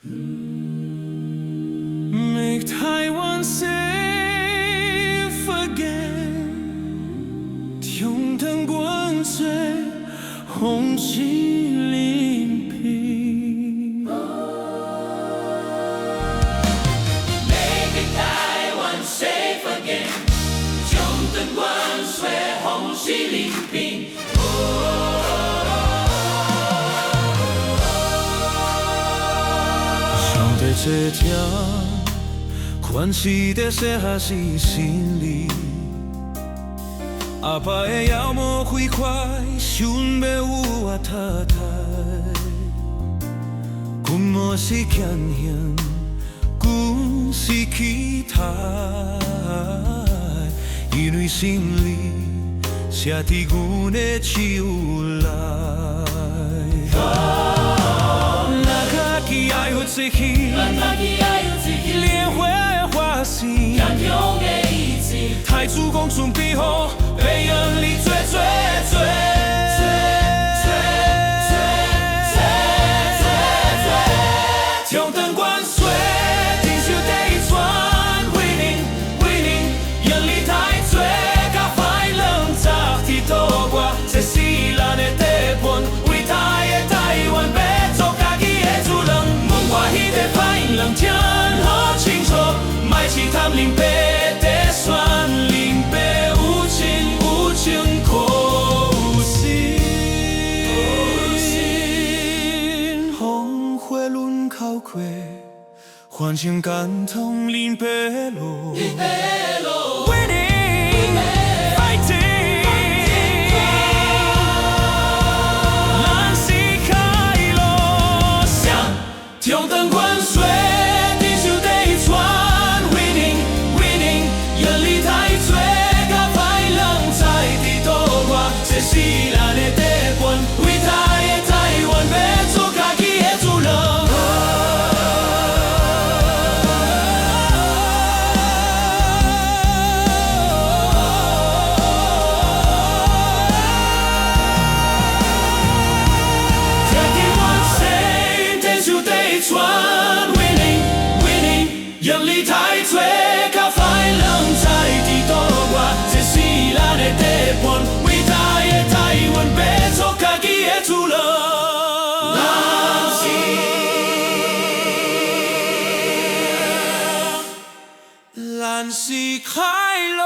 Make Taiwan safe again， 永登关水，红旗临平。Make Taiwan safe again， 永登关水，红旗临平。这条关系在写下是心里，阿爸的妖魔鬼怪，想要有我太太，阮莫是强行，阮是期待，因为心里写伫阮的手内。爱有志气，莲花的花心，太子公准备好，培养你最。中等关水，定修第一串，为您，养你太多，甲快乐杂地多挂，这是咱的地盘，为台的台湾要做家己的主人。我迄个歹人听好清楚，莫试探林爸在选，林爸有情有情可有心。风花轮口过，反正感通林爸路。中等关水，定修第一串，为您，养你太多，甲歹人在地多挂，这是咱的地盘，为台湾要做家己的主人。养你太多，甲歹人在地多挂，这是咱的地盘，为台湾要做家己的主人。咱是快乐。